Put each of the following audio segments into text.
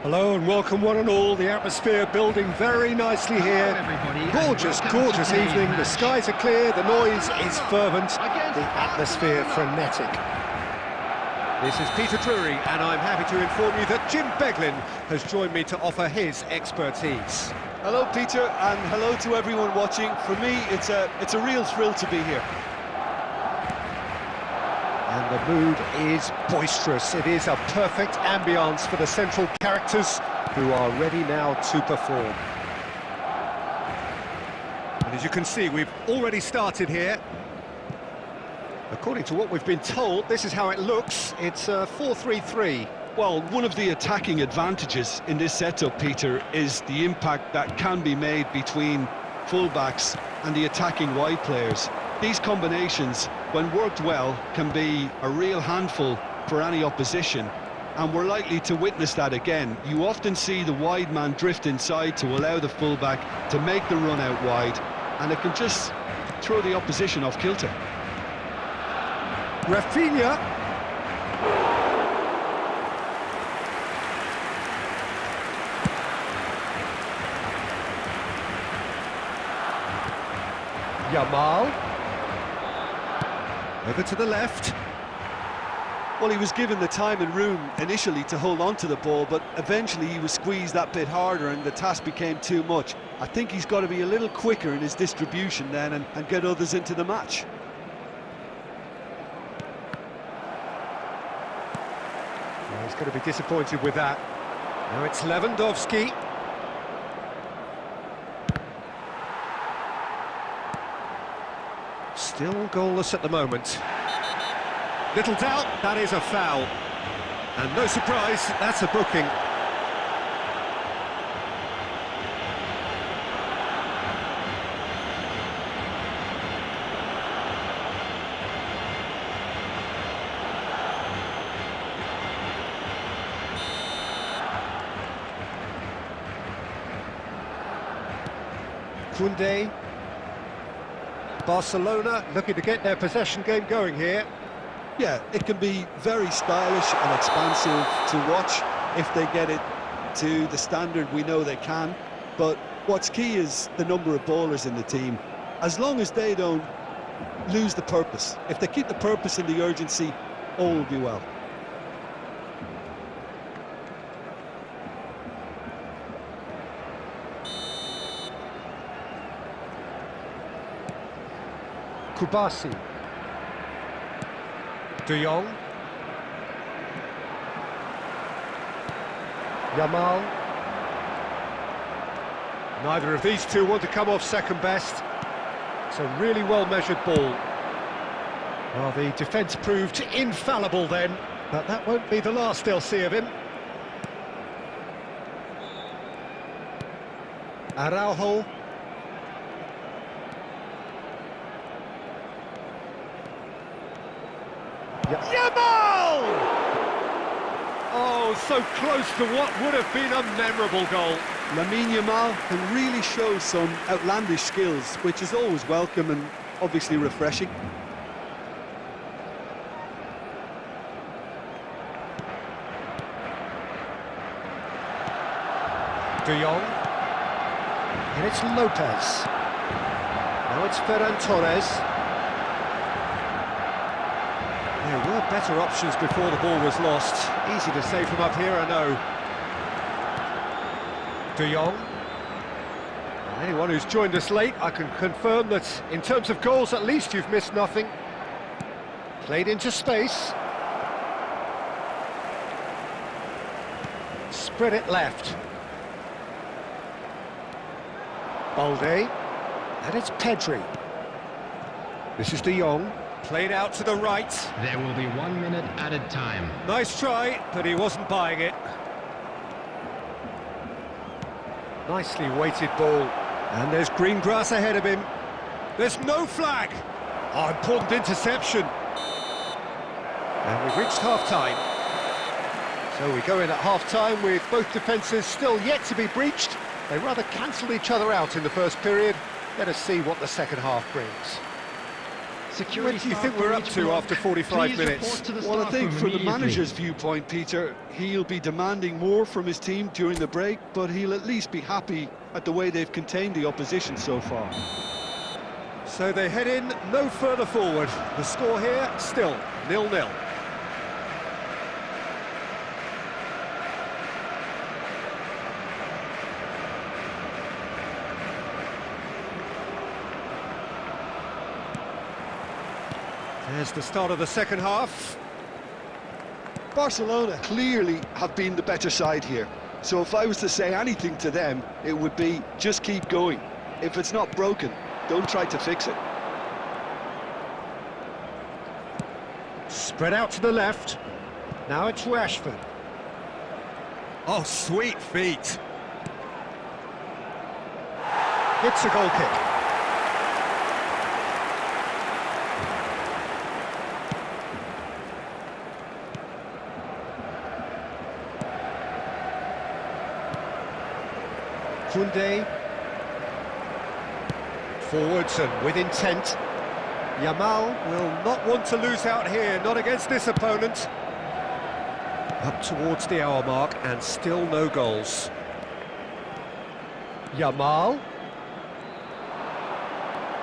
Hello and welcome one and all. The atmosphere building very nicely here. Gorgeous, gorgeous evening. The skies are clear, the noise is fervent, the atmosphere frenetic. This is Peter Drury and I'm happy to inform you that Jim Beglin has joined me to offer his expertise. Hello Peter, and hello to everyone watching. For me, it's a real thrill to be here. And the mood is boisterous. It is a perfect ambience for the central characters who are ready now to perform. And as you can see, we've already started here. According to what we've been told, this is how it looks. It's a 4-3-3. Well, one of the attacking advantages in this setup, Peter, is the impact that can be made between fullbacks and the attacking wide players. These combinations, when worked well, can be a real handful for any opposition, and we're likely to witness that again. You often see the wide man drift inside to allow the fullback to make the run out wide, and it can just throw the opposition off kilter. Rafinha. Yamal. Over to the left. Well, he was given the time and room initially to hold on to the ball, but eventually he was squeezed that bit harder and the task became too much. I think he's got to be a little quicker in his distribution then and get others into the match. Well, he's going to be disappointed with that. Now it's Lewandowski. Still goalless at the moment. Little doubt, that is a foul. And no surprise, that's a booking. Koundé. Barcelona looking to get their possession game going here. Yeah, it can be very stylish and expansive to watch if they get it to the standard we know they can. But what's key is the number of ballers in the team. As long as they don't lose the purpose, if they keep the purpose and the urgency, all will be well. Kubasi. De Jong. Yamal. Neither of these two want to come off second best. It's a really well-measured ball. Well, the defence proved infallible then, but that won't be the last they'll see of him. Araujo. Yamal! Oh, so close to what would have been a memorable goal. Lamine Yamal can really show some outlandish skills, which is always welcome and obviously refreshing. De Jong. And it's Lopez. Now it's Ferran Torres. There were better options before the ball was lost. Easy to say from up here, I know. De Jong. Anyone who's joined us late, I can confirm that in terms of goals, at least you've missed nothing. Played into space. Spread it left. Balde. And it's Pedri. This is De Jong. Played out to the right. There will be 1 minute added time. Nice try, but he wasn't buying it. Nicely weighted ball. And there's green grass ahead of him. There's no flag. Oh, important interception. And we've reached half-time. So we go in at half-time with both defences still yet to be breached. They rather cancelled each other out in the first period. Let us see what the second half brings. What do you think we're up to after 45 minutes? Well, I think from the manager's viewpoint, Peter, he'll be demanding more from his team during the break, but he'll at least be happy at the way they've contained the opposition so far. So they head in no further forward. The score here, still 0-0. There's the start of the second half. Barcelona clearly have been the better side here. So if I was to say anything to them, it would be just keep going. If it's not broken, don't try to fix it. Spread out to the left. Now it's Rashford. Oh, sweet feet. It's a goal kick. Koundé. Forwards and with intent. Yamal will not want to lose out here, not against this opponent. Up towards the hour mark and still no goals. Yamal.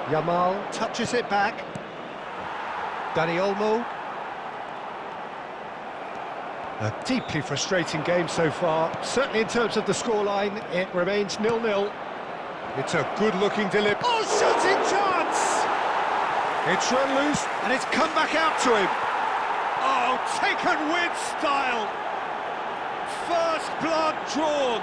Yamal touches it back. Dani Olmo. A deeply frustrating game so far. Certainly in terms of the scoreline, it remains 0-0. It's a good-looking delivery. Oh, shooting chance! It's run loose, and it's come back out to him. Oh, taken with style. First blood drawn.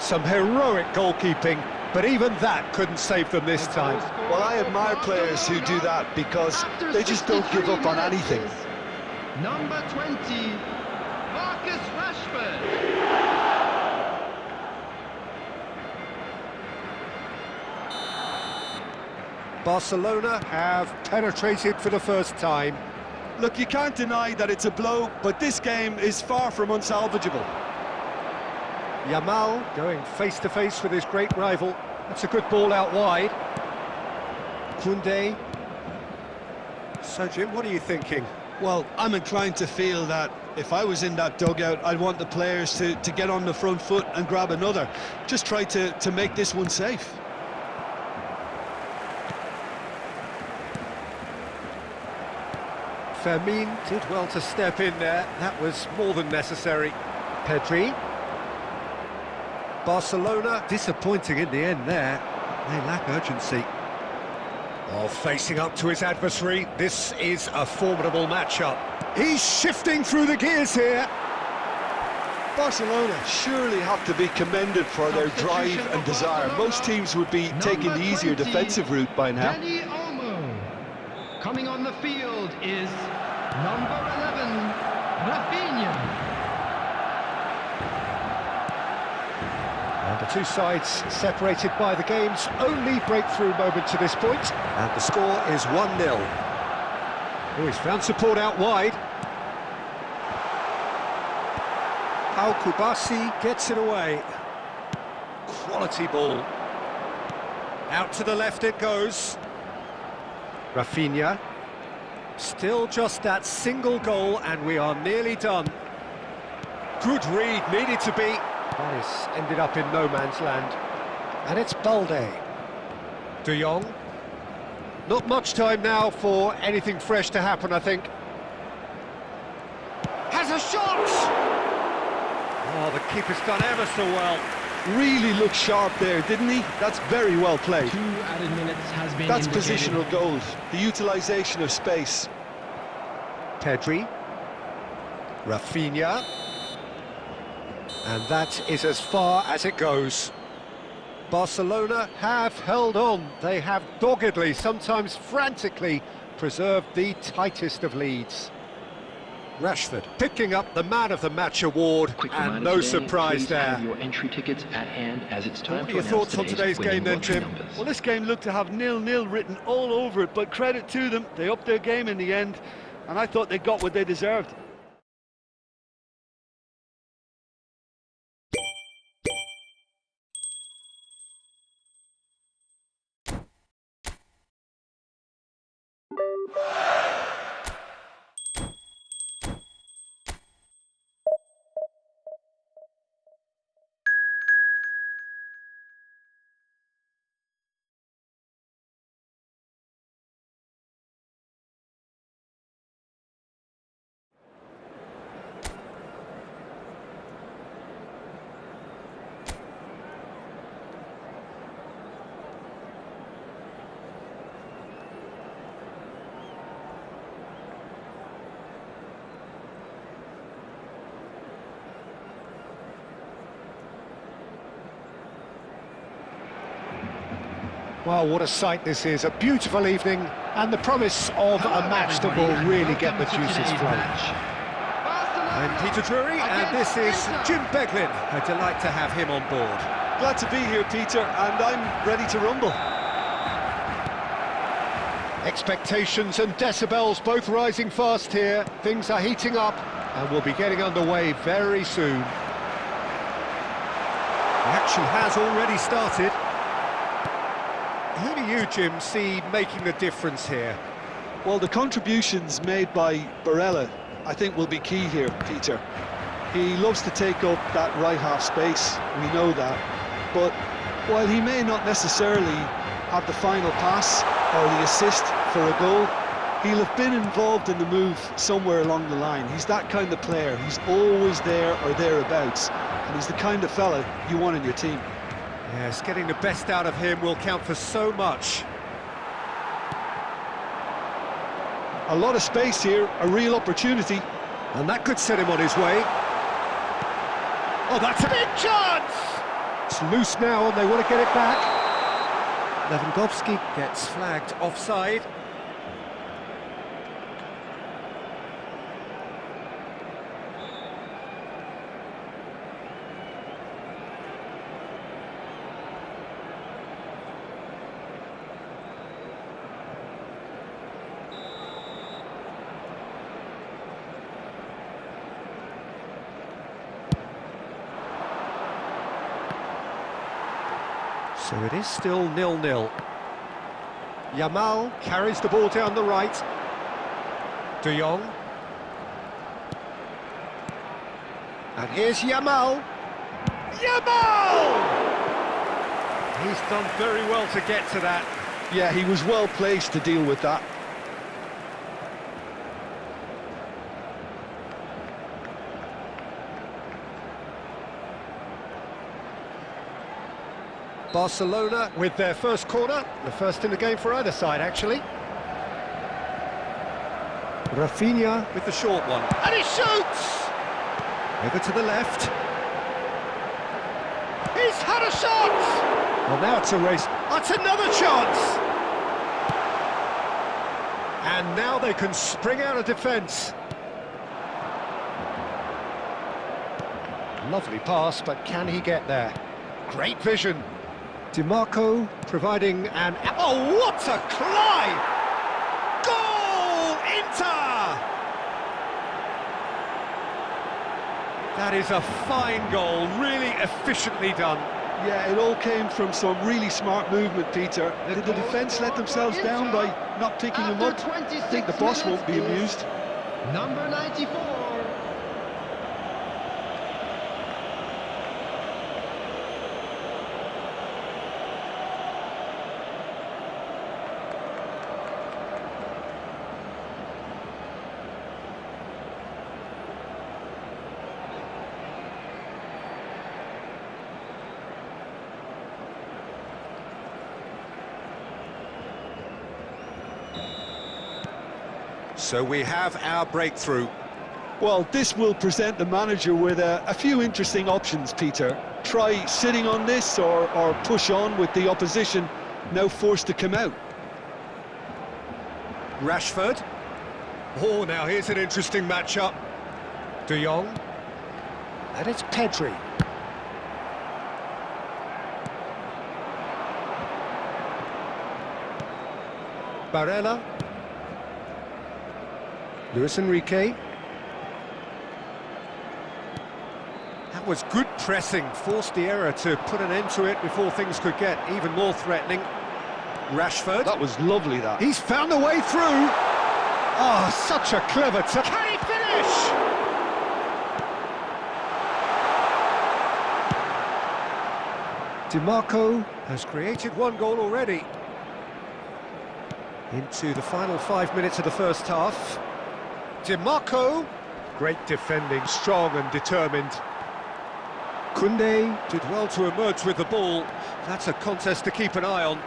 Some heroic goalkeeping, but even that couldn't save them this time. Well, I admire players who do that because they just don't give up on anything. Number 20, Marcus Rashford. Barcelona have penetrated for the first time. Look, you can't deny that it's a blow, but this game is far from unsalvageable. Yamal going face-to-face with his great rival. That's a good ball out wide. Koundé. So, Jim, what are you thinking? Well, I'm inclined to feel that if I was in that dugout, I'd want the players to get on the front foot and grab another. Just try to make this one safe. Fermin did well to step in there. That was more than necessary. Pedri. Barcelona disappointing in the end there. They lack urgency. Oh, facing up to his adversary. This is a formidable matchup. He's shifting through the gears here. Barcelona surely have to be commended for their drive and desire. Most teams would be taking the easier defensive route by now. Dani Olmo. Coming on the field is number 11, Rafinha. And the two sides separated by the game's only breakthrough moment to this point. And the score is 1-0. Oh, he's found support out wide. Now Kubasi gets it away. Quality ball. Out to the left it goes. Rafinha. Still just that single goal and we are nearly done. Good read, needed to be. That is ended up in no man's land. And it's Balde. De Jong. Not much time now for anything fresh to happen, I think. Has a shot! Oh, the keeper's done ever so well. Really looked sharp there, didn't he? That's very well played. 2 added minutes has been That's indicated. positional goals, the utilisation of space. Pedri. Rafinha. And that is as far as it goes. Barcelona have held on. They have doggedly, sometimes frantically, preserved the tightest of leads. Rashford picking up the Man of the Match award, and no surprise there. Have your entry tickets at hand as it's time What are to your announce thoughts on today's game then, winning Jim? lottery numbers. Well, this game looked to have 0-0 written all over it, but credit to them, they upped their game in the end, and I thought they got what they deserved. Well, what a sight this is. A beautiful evening and the promise of a match that will really get the juices flowing. I'm Peter Drury and this is Jim Beglin. A delight to have him on board. Glad to be here, Peter, and I'm ready to rumble. Expectations and decibels both rising fast here. Things are heating up and we'll be getting underway very soon. The action has already started. Who do you, Jim, see making the difference here? Well, the contributions made by Barella, I think, will be key here, Peter. He loves to take up that right half space, we know that, but while he may not necessarily have the final pass or the assist for a goal, he'll have been involved in the move somewhere along the line. He's that kind of player. He's always there or thereabouts, and he's the kind of fella you want in your team. Yes, getting the best out of him will count for so much. A lot of space here, a real opportunity. And that could set him on his way. Oh, that's a big chance! It's loose now and they want to get it back. Lewandowski gets flagged offside. So it is still 0-0. Yamal carries the ball down the right. De Jong. And here's Yamal. Yamal! He's done very well to get to that. Yeah, he was well placed to deal with that. Barcelona with their first corner, the first in the game for either side, actually. Rafinha with the short one, and he shoots! Over to the left. He's had a shot! Well, now it's a race. That's another chance! And now they can spring out of defence. Lovely pass, but can he get there? Great vision. DiMarco providing an... Oh, what a climb! Goal! Inter! That is a fine goal, really efficiently done. Yeah, it all came from some really smart movement, Peter. Did the defence let themselves down by not picking him up? I think the boss won't be amused. Number 94. So we have our breakthrough. Well, this will present the manager with a few interesting options, Peter. Try sitting on this or push on with the opposition now forced to come out. Rashford. Oh, now here's an interesting matchup. De Jong. And it's Pedri. Barella. Luis Enrique. That was good pressing, forced the error to put an end to it before things could get even more threatening. Rashford. That was lovely, that. He's found a way through. Oh, such a clever touch. Can he finish? DiMarco has created one goal already. Into the final 5 minutes of the first half. DiMarco, great defending, strong and determined. Koundé did well to emerge with the ball. That's a contest to keep an eye on.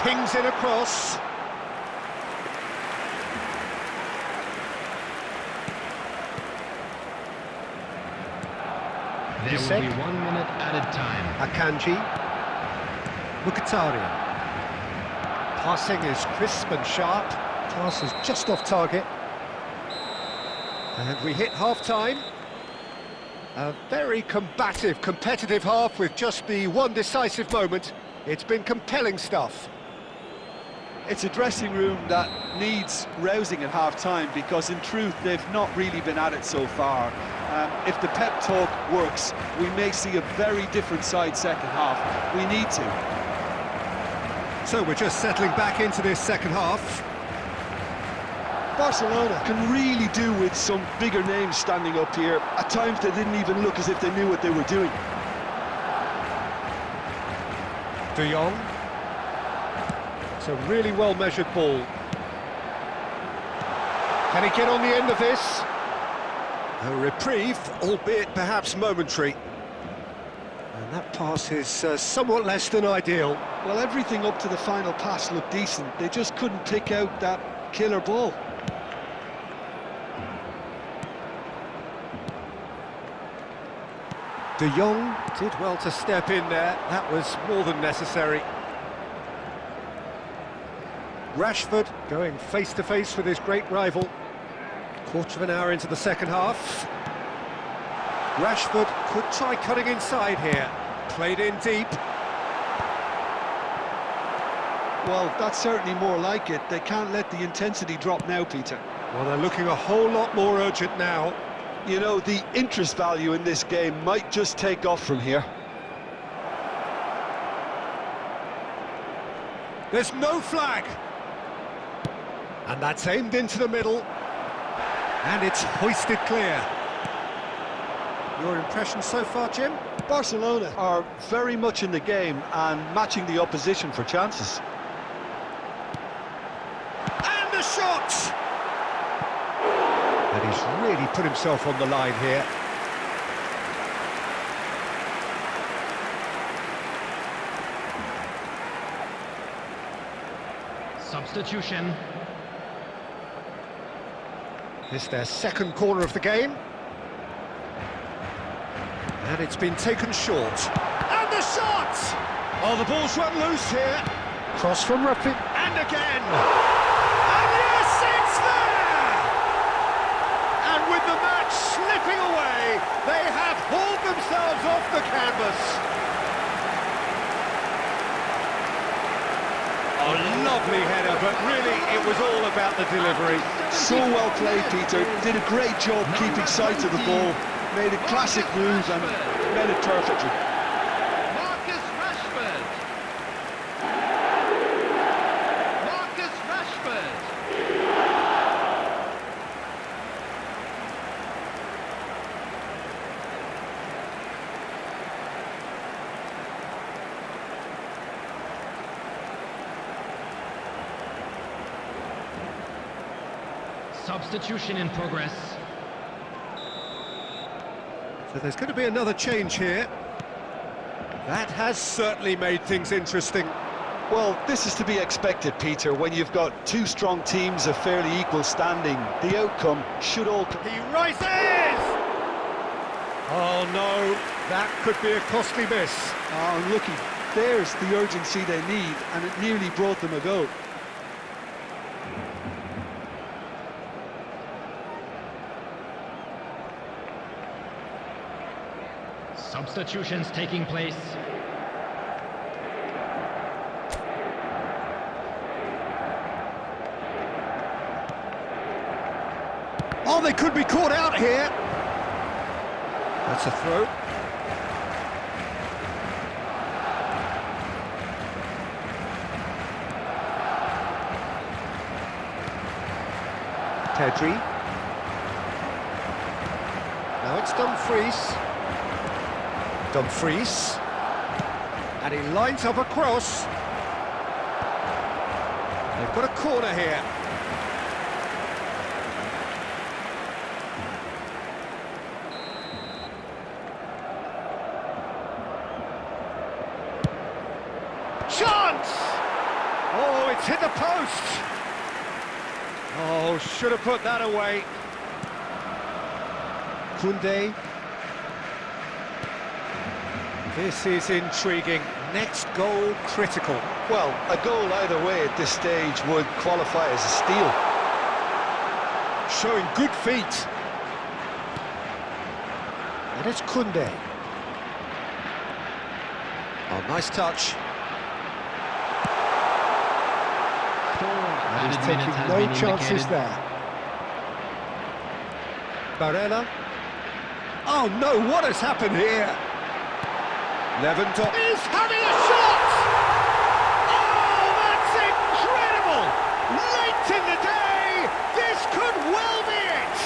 Pings in across. There will be 1 minute added time. Akanji. Mkhitaryan. Passing is crisp and sharp. Pass is just off target. And we hit half-time. A very combative, competitive half with just the one decisive moment. It's been compelling stuff. It's a dressing room that needs rousing at half-time because, in truth, they've not really been at it so far. If the pep talk works, we may see a very different side second half. We need to. So we're just settling back into this second half. Barcelona can really do with some bigger names standing up here. At times they didn't even look as if they knew what they were doing. De Jong. It's a really well-measured ball. Can he get on the end of this? A reprieve, albeit perhaps momentary. And that pass is somewhat less than ideal. Well, everything up to the final pass looked decent. They just couldn't pick out that killer ball. De Jong did well to step in there. That was more than necessary. Rashford going face-to-face with his great rival. Quarter of an hour into the second half. Rashford could try cutting inside here. Played in deep. Well, that's certainly more like it. They can't let the intensity drop now, Peter. Well, they're looking a whole lot more urgent now. You know, the interest value in this game might just take off from here. There's no flag. And that's aimed into the middle. And it's hoisted clear. Your impression so far, Jim? Barcelona are very much in the game and matching the opposition for chances. And a shot! And he's really put himself on the line here. Substitution. It's their second corner of the game. And it's been taken short. And the shot! Oh, the ball's run loose here. Cross from Rafi. And again! And yes, it's there! And with the match slipping away, they have hauled themselves off the canvas. Oh, lovely header, but really it was all about the delivery. So well played, Peter. Did a great job keeping sight of the ball. Made a classic move and read it perfectly. Marcus Rashford. Marcus Rashford. Substitution in progress. So there's going to be another change here. That has certainly made things interesting. Well, this is to be expected, Peter, when you've got two strong teams of fairly equal standing. The outcome should all... He rises! Oh no, that could be a costly miss. Oh, looky, there's the urgency they need, and it nearly brought them a goal. Substitutions taking place. Oh, they could be caught out here. That's a throw. Pedri. Now it's Dumfries. Dumfries, and he lines up a cross. They've got a corner here. Chance! Oh, it's hit the post. Oh, should have put that away. Koundé. This is intriguing. Next goal critical. Well, a goal either way at this stage would qualify as a steal. Showing good feet. And it's Koundé. Oh, nice touch. And he's taking no chances there. Barella. Oh no, what has happened here? Lewandowski is having a shot! Oh, that's incredible! Late in the day, this could well be it!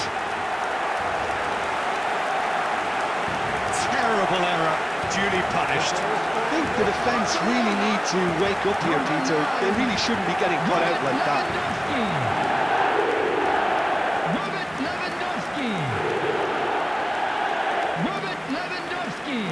Terrible error, duly punished. I think the defence really need to wake up here, Peter. They really shouldn't be getting caught out like that. Robert Lewandowski. Robert Lewandowski.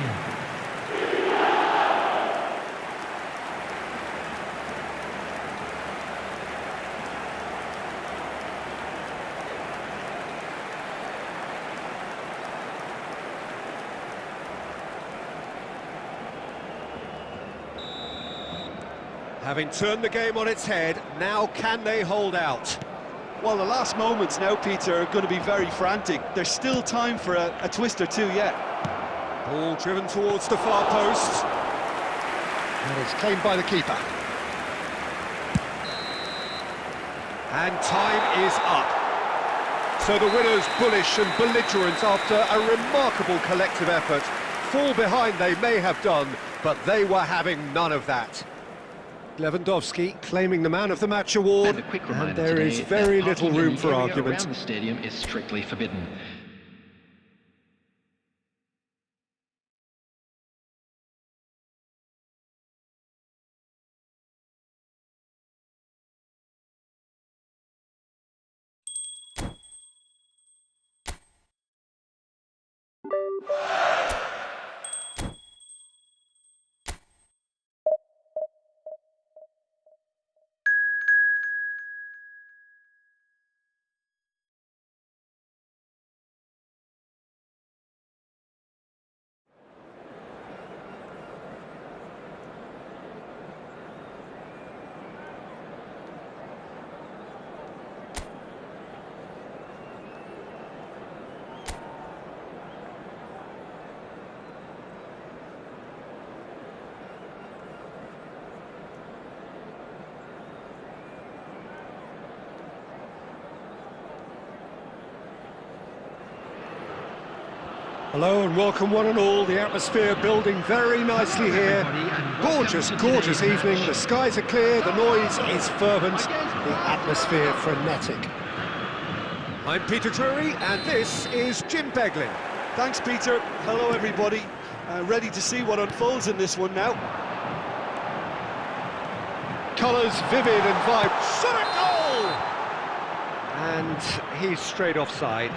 Having turned the game on its head, now can they hold out? Well, the last moments now, Peter, are going to be very frantic. There's still time for a twist or two yet. Ball driven towards the far post. And it's claimed by the keeper. And time is up. So the winners, bullish and belligerent after a remarkable collective effort. Fall behind they may have done, but they were having none of that. Lewandowski claiming the Man of the Match award, and there is very little room for argument. Around the stadium is strictly forbidden. Hello and welcome one and all, the atmosphere building very nicely here. Gorgeous, gorgeous evening, the skies are clear, the noise is fervent, the atmosphere frenetic. I'm Peter Drury and this is Jim Beglin. Thanks, Peter. Hello, everybody. Ready to see what unfolds in this one now. Colours vivid and vibrant. Shot at goal! And he's straight offside.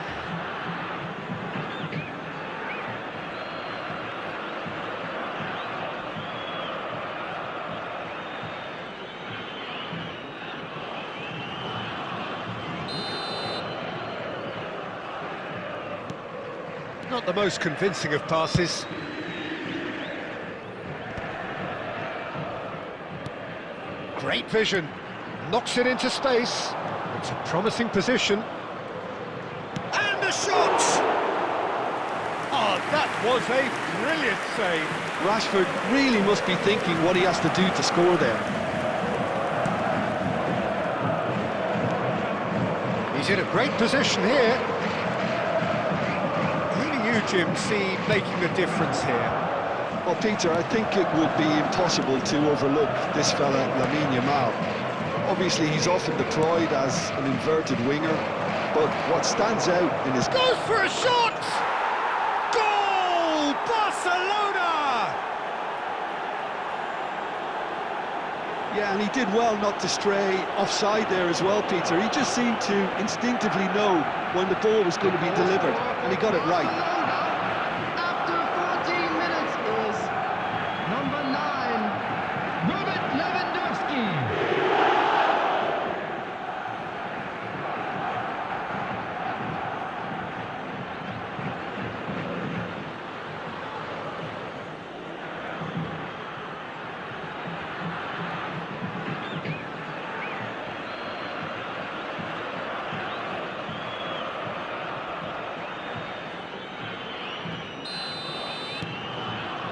Not the most convincing of passes. Great vision, knocks it into space. It's a promising position. And the shot! Oh, that was a brilliant save. Rashford really must be thinking what he has to do to score there. He's in a great position here. Who do you, Jim, see making the difference here? Well, Peter, I think it would be impossible to overlook this fella, Lamine Yamal. Obviously, he's often deployed as an inverted winger, but what stands out in his... Goes for a shot! Goal! Barcelona! Yeah, and he did well not to stray offside there as well, Peter. He just seemed to instinctively know when the ball was going to be delivered, and he got it right.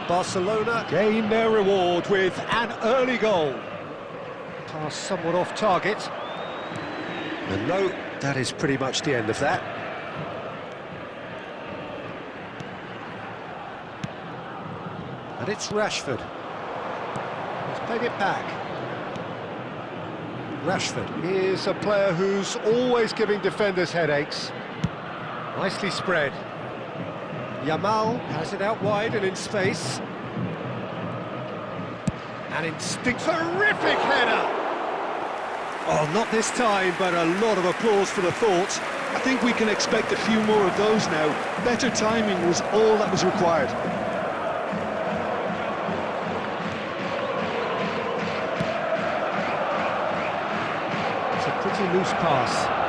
Barcelona gain their reward with an early goal. Pass somewhat off target. And no, that is pretty much the end of that. And it's Rashford. He's played it back. Rashford is a player who's always giving defenders headaches. Nicely spread. Yamal has it out wide and in space. An terrific header! Oh, not this time, but a lot of applause for the thought. I think we can expect a few more of those now. Better timing was all that was required. It's a pretty loose pass.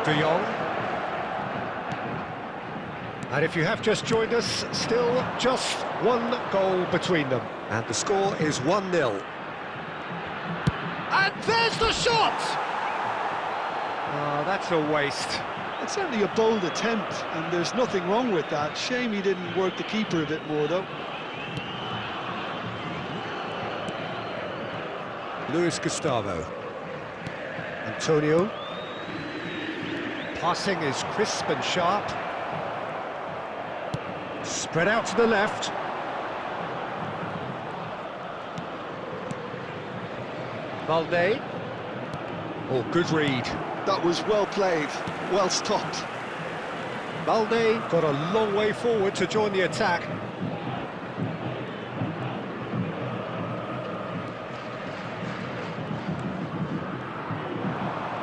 De Jong. And if you have just joined us, still just one goal between them. And the score is 1-0. And there's the shot! Oh, that's a waste. It's certainly a bold attempt, and there's nothing wrong with that. Shame he didn't work the keeper a bit more, though. Luis Gustavo. Antonio. Passing is crisp and sharp. Spread out to the left. Valde. Oh, good read. That was well played, well stopped. Valde got a long way forward to join the attack.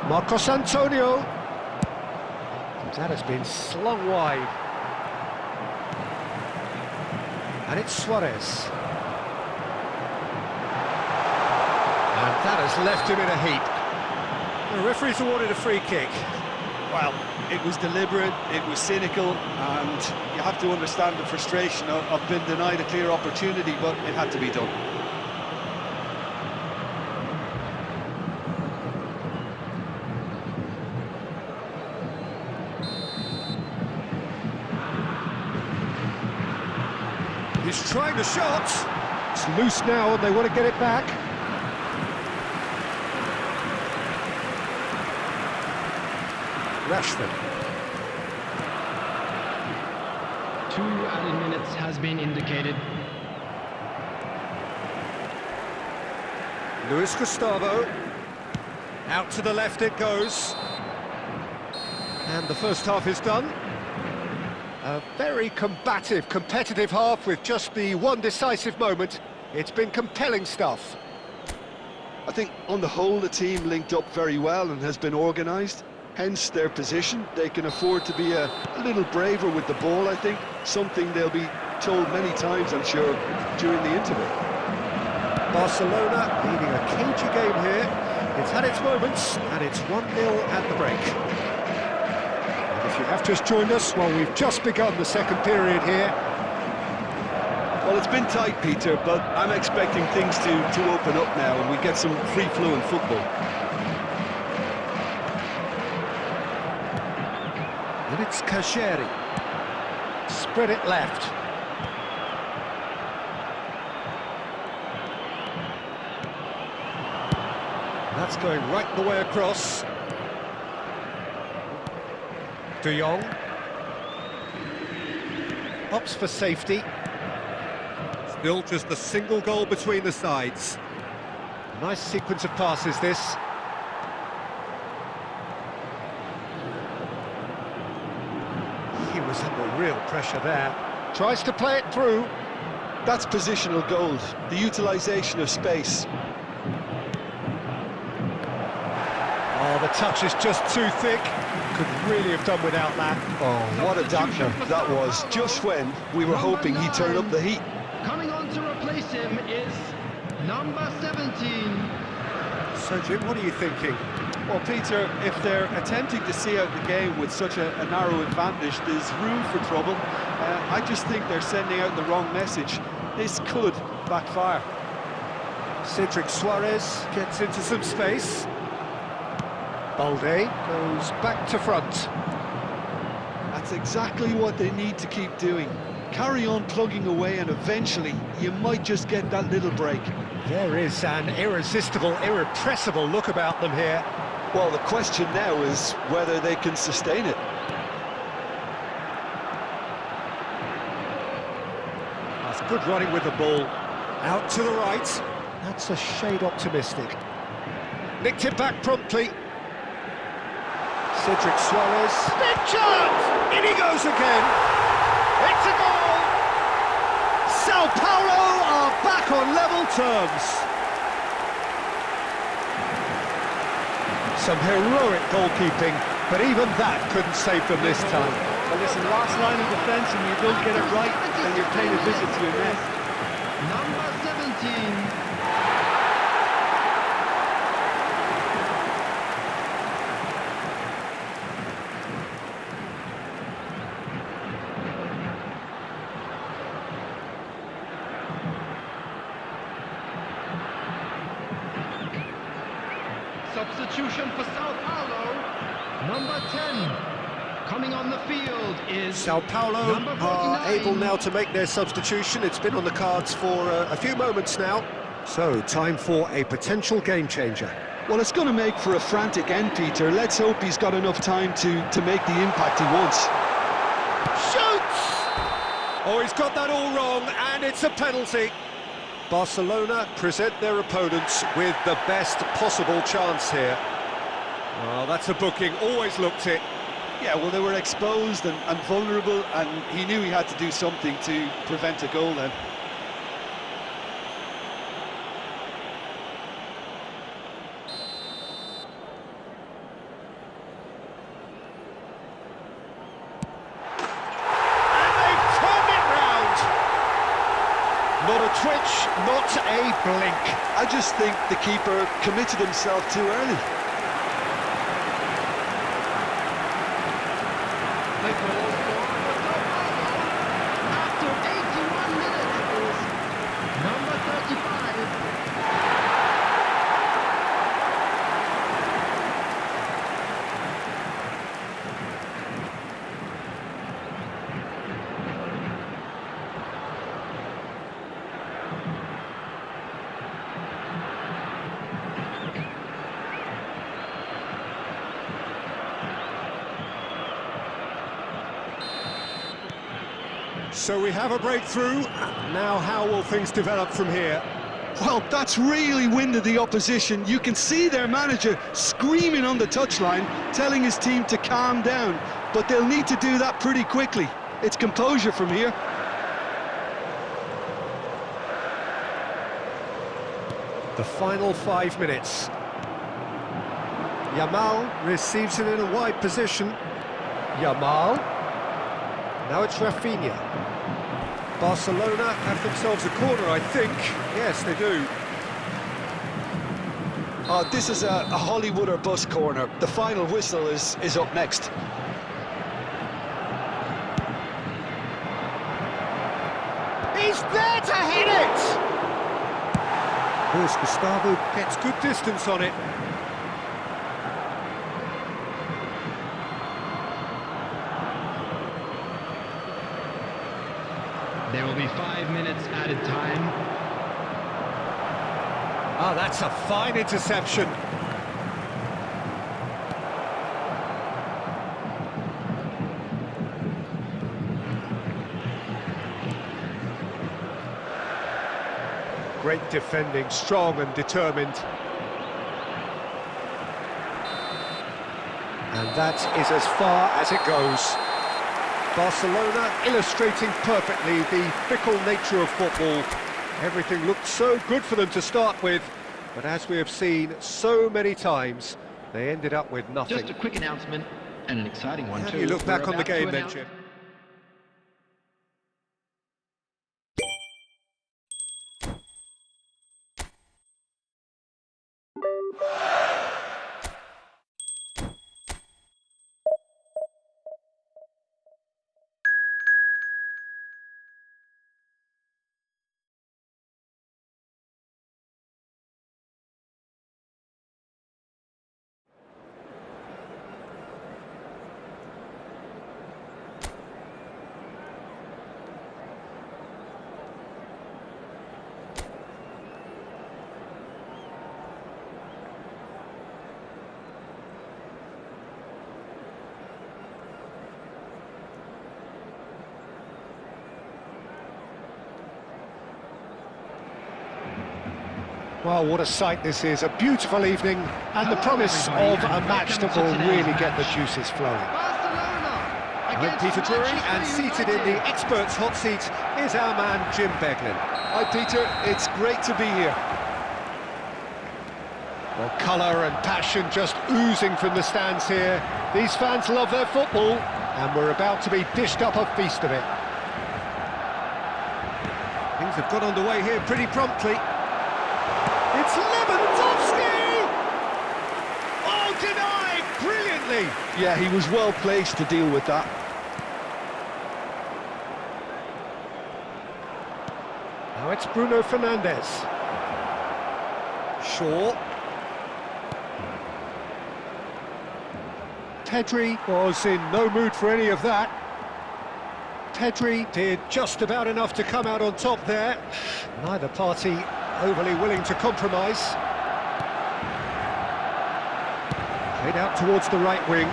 Marcos Antonio. That has been slung wide. And it's Suarez. And that has left him in a heap. The referee's awarded a free kick. Well, it was deliberate, it was cynical, and you have to understand the frustration of being denied a clear opportunity, but it had to be done. He's trying the shot. It's loose now and they want to get it back. Rashford. 2 added minutes has been indicated. Luis Gustavo. Out to the left it goes. And the first half is done. A very combative, competitive half with just the one decisive moment. It's been compelling stuff. I think on the whole the team linked up very well and has been organised, hence their position. They can afford to be a little braver with the ball, I think, something they'll be told many times, I'm sure, during the interval. Barcelona leading a cagey game here. It's had its moments, and it's 1-0 at the break. And if you have just joined us, well, we've just begun the second period here. Well, it's been tight, Peter, but I'm expecting things to open up now and we get some free-flowing football. And it's Kasheri. Spread it left. That's going right the way across. De Jong. Opts for safety. Still just a single goal between the sides. Nice sequence of passes, this. He was under real pressure there. Tries to play it through. That's positional gold, the utilisation of space. Oh, the touch is just too thick. Could really have done without that. Oh, what a dampener that was, just when we were hoping he'd turn up the heat. Coming on to replace him is number 17. So, Jim, what are you thinking? Well, Peter, if they're attempting to see out the game with such a narrow advantage, there's room for trouble. I just think they're sending out the wrong message. This could backfire. Cedric Suarez gets into some space. Balde goes back to front. That's exactly what they need to keep doing. Carry on plugging away and eventually you might just get that little break. There is an irresistible, irrepressible look about them here. Well, the question now is whether they can sustain it. That's good running with the ball. Out to the right. That's a shade optimistic. Nicked it back promptly. Cedric Suarez. Big chance! In he goes again. It's a goal! Sao Paulo are back on level terms. Some heroic goalkeeping, but even that couldn't save them this time. Well, listen, last line of defence and you don't get it right, then you're paying a visit to your net. Number 17. Substitution for Sao Paulo, number 10. Coming on the field is Sao Paulo are able now to make their substitution. It's been on the cards for a few moments now. So, time for a potential game changer. Well, it's going to make for a frantic end, Peter. Let's hope he's got enough time to make the impact he wants. Shoots! Oh, he's got that all wrong, and it's a penalty. Barcelona present their opponents with the best possible chance here. Well, that's a booking, always looked it. Yeah, well, they were exposed and vulnerable, and he knew he had to do something to prevent a goal then. Not a twitch, not a blink. I just think the keeper committed himself too early. after 81 minutes is number 35. So we have a breakthrough. Now how will things develop from here? Well, that's really winded the opposition. You can see their manager screaming on the touchline, telling his team to calm down, but they'll need to do that pretty quickly. It's composure from here. The final 5 minutes. Yamal receives it in a wide position. Yamal. Now it's Rafinha. Barcelona have themselves a corner, I think. Yes, they do. Oh, this is a Hollywood or bust corner. The final whistle is up next. He's there to hit it! Luis Gustavo gets good distance on it. There will be 5 minutes added time. Ah, that's a fine interception. Great defending, strong and determined. And that is as far as it goes. Barcelona illustrating perfectly the fickle nature of football. Everything looked so good for them to start with, but as we have seen so many times, they ended up with nothing. Just a quick announcement, and an exciting one How too. do you look back on the game then, Jim? Well, what a sight this is, a beautiful evening, and the promise of a match that will really get the juices flowing. I'm Peter Drury, and seated in the experts' hot seat is our man Jim Beglin. Hi, Peter. It's great to be here. Well, colour and passion just oozing from the stands here. These fans love their football, and we're about to be dished up a feast of it. Things have got underway here pretty promptly. It's Lewandowski! Oh, denied brilliantly! Yeah, he was well placed to deal with that. Now it's Bruno Fernandes. Shaw. Pedri was in no mood for any of that. Pedri did just about enough to come out on top there. Neither party overly willing to compromise. Played out towards the right wing.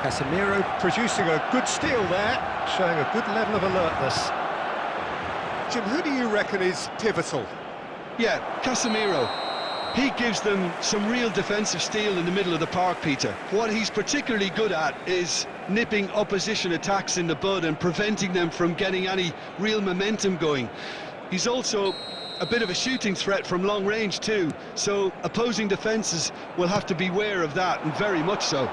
Casemiro producing a good steal there, showing a good level of alertness. Jim, who do you reckon is pivotal? Yeah, Casemiro. He gives them some real defensive steel in the middle of the park, Peter. What he's particularly good at is nipping opposition attacks in the bud and preventing them from getting any real momentum going. He's also a bit of a shooting threat from long range too, so opposing defences will have to beware of that, and very much so.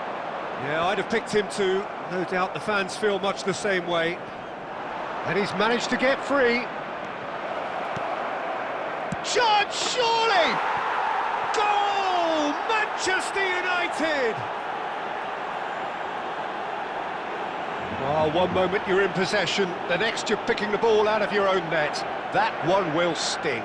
Yeah, I'd have picked him too. No doubt the fans feel much the same way. And he's managed to get free. Shot, surely! Goal! Manchester United! Oh, one moment you're in possession, the next you're picking the ball out of your own net. That one will sting.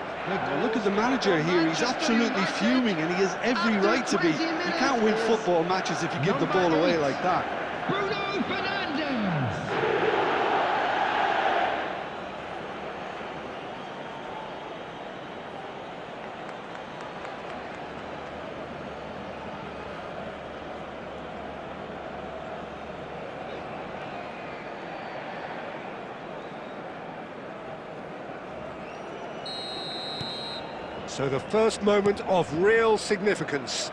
Look at the manager here, he's absolutely fuming, and he has every right to be. You can't win football matches if you give the ball away like that. Bruno Fernandes! So the first moment of real significance.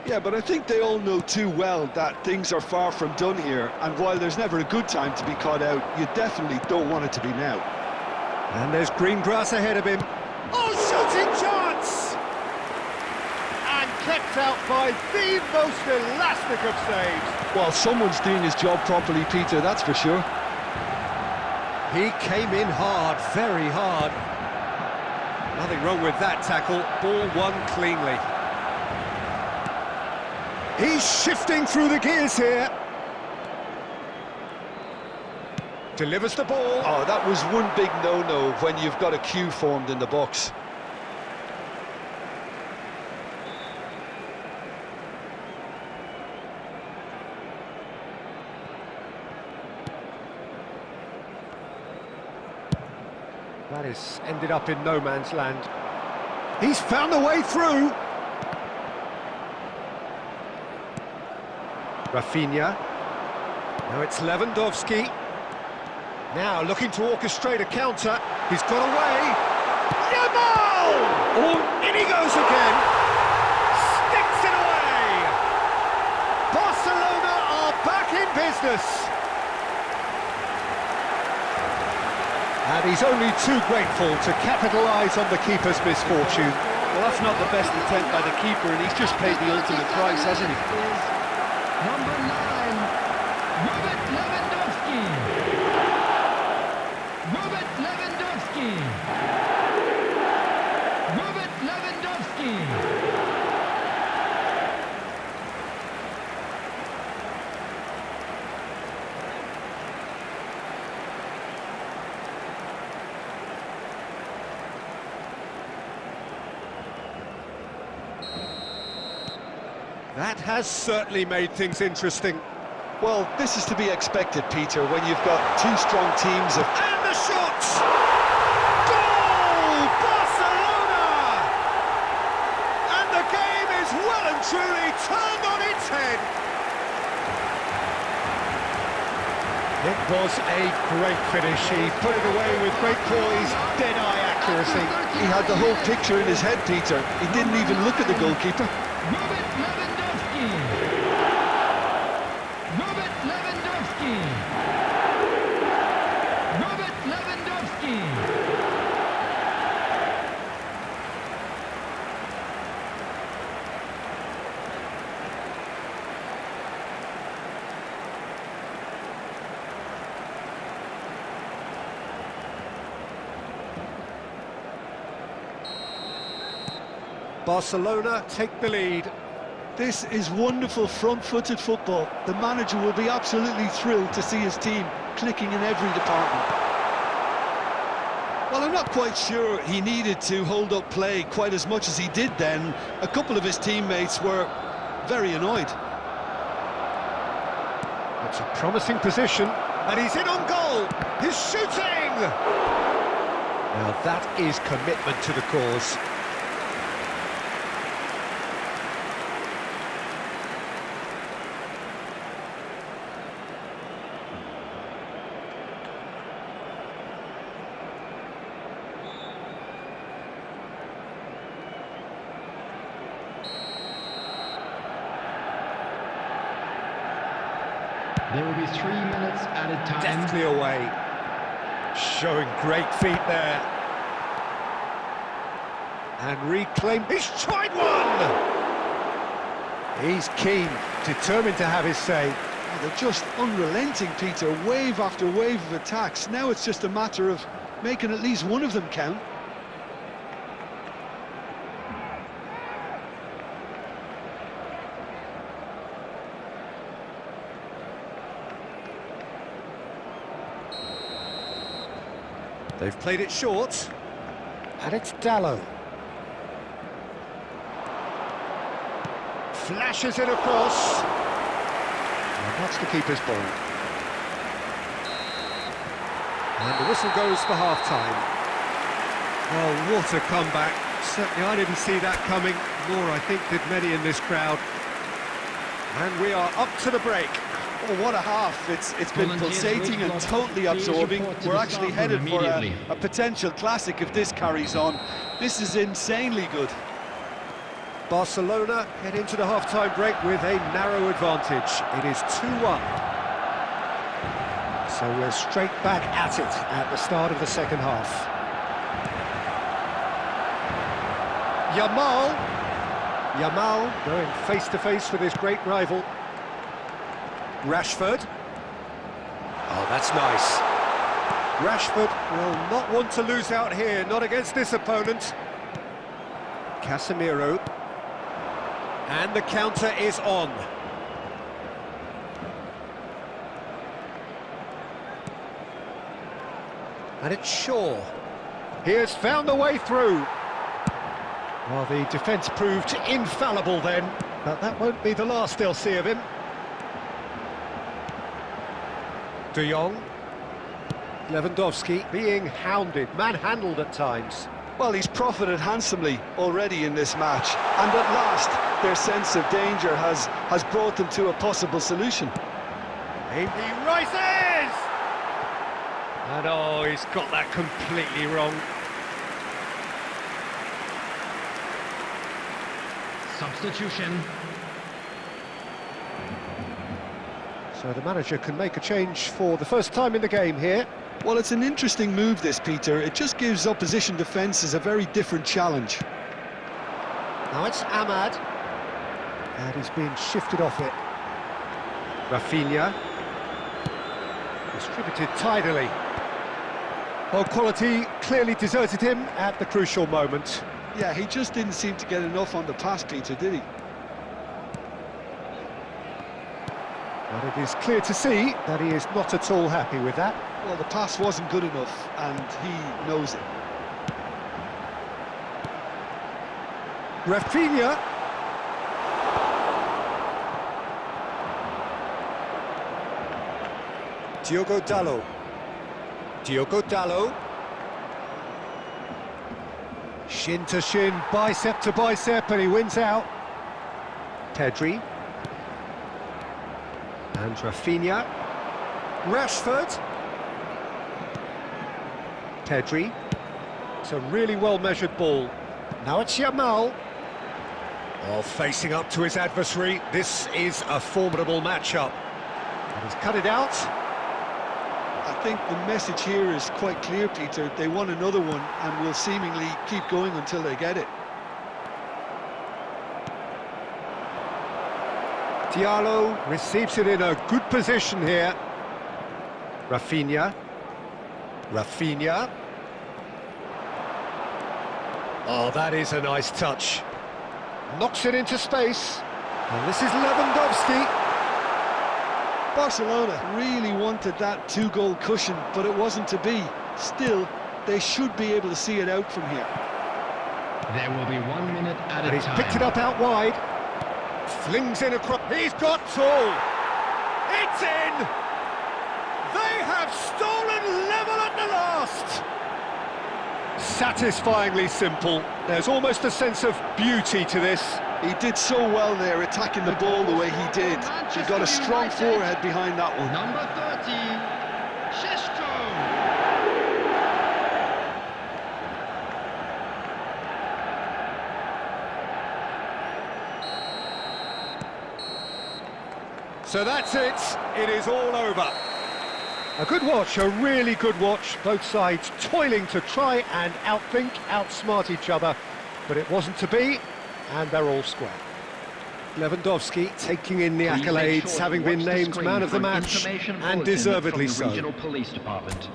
Yeah, but I think they all know too well that things are far from done here, and while there's never a good time to be caught out, you definitely don't want it to be now. And there's green grass ahead of him. Oh, shooting chance! And kept out by the most elastic of saves. Well, someone's doing his job properly, Peter, that's for sure. He came in hard, very hard. Nothing wrong with that tackle, ball won cleanly. He's shifting through the gears here. Delivers the ball. Oh, that was one big no-no when you've got a queue formed in the box. That has ended up in no man's land. He's found a way through. Rafinha. Now it's Lewandowski. Now looking to orchestrate a counter. He's got away. Yamal! Oh, in he goes again. Sticks it away. Barcelona are back in business. And he's only too grateful to capitalise on the keeper's misfortune. Well, that's not the best attempt by the keeper, and he's just paid the ultimate price, hasn't he? Number 9, Robert Lewandowski. Robert Lewandowski. Robert Lewandowski. That has certainly made things interesting. Well, this is to be expected, Peter, when you've got two strong teams of... And the shots! Goal! Barcelona! And the game is well and truly turned on its head. It was a great finish. He put it away with great poise, dead-eye accuracy. He had the whole picture in his head, Peter. He didn't even look at the goalkeeper. Robert Lewandowski. Robert Lewandowski. Robert Lewandowski. Barcelona take the lead. This is wonderful front-footed football. The manager will be absolutely thrilled to see his team clicking in every department. Well, I'm not quite sure he needed to hold up play quite as much as he did then. A couple of his teammates were very annoyed. It's a promising position, and he's in on goal. He's shooting! Now that is commitment to the cause. There will be 3 minutes added time. Deftly away. Showing great feet there. And reclaim. He's tried one! He's keen, determined to have his say. Oh, they're just unrelenting, Peter. Wave after wave of attacks. Now it's just a matter of making at least one of them count. They've played it short, and it's Dallo. Flashes it across. And that's the keeper's ball. And the whistle goes for half-time. Oh, what a comeback. Certainly I didn't see that coming, nor I think did many in this crowd. And we are up to the break. Oh, what a half. It's been pulsating and totally absorbing. We're actually headed for a potential classic if this carries on. This is insanely good. Barcelona head into the half-time break with a narrow advantage. It is 2-1. So we're straight back at it at the start of the second half. Yamal going face-to-face with his great rival. Rashford. Oh, that's nice. Rashford will not want to lose out here, not against this opponent. Casemiro. And the counter is on. And it's Shaw. He has found the way through. Well, the defence proved infallible then, but that won't be the last they'll see of him. De Jong. Lewandowski being hounded, manhandled at times. Well, he's profited handsomely already in this match, and at last their sense of danger has brought them to a possible solution. He rises! And oh, he's got that completely wrong. Substitution. So the manager can make a change for the first time in the game here. Well, it's an interesting move, this, Peter. It just gives opposition defences a very different challenge. Now it's Ahmad. And he's being shifted off it. Rafinha. Distributed tidily. Well, quality clearly deserted him at the crucial moment. Yeah, he just didn't seem to get enough on the pass, Peter, did he? But it is clear to see that he is not at all happy with that. Well, the pass wasn't good enough, and he knows it. Rafinha. Diogo Dalot. Shin to shin, bicep to bicep, and he wins out. Pedri. And Rafinha. Rashford. Pedri. It's a really well-measured ball. Now it's Yamal. Oh, facing up to his adversary. This is a formidable matchup. And he's cut it out. I think the message here is quite clear, Peter. They want another one and will seemingly keep going until they get it. Diallo receives it in a good position here. Rafinha. Oh, that is a nice touch. Knocks it into space. And this is Lewandowski. Barcelona really wanted that two-goal cushion, but it wasn't to be. Still, they should be able to see it out from here. There will be 1 minute at a time. And he's picked it up out wide. Flings in across. He's got tall. It's in. They have stolen level at the last. Satisfyingly simple. There's almost a sense of beauty to this. He did so well there, attacking the ball the way he did. He got a strong forehead behind that one. Number 30, Sheshko. So that's it. It is all over. A good watch, a really good watch. Both sides toiling to try and outthink, outsmart each other. But it wasn't to be, and they're all square. Lewandowski taking in the accolades, having been named man of the match, and deservedly so. Regional Police Department.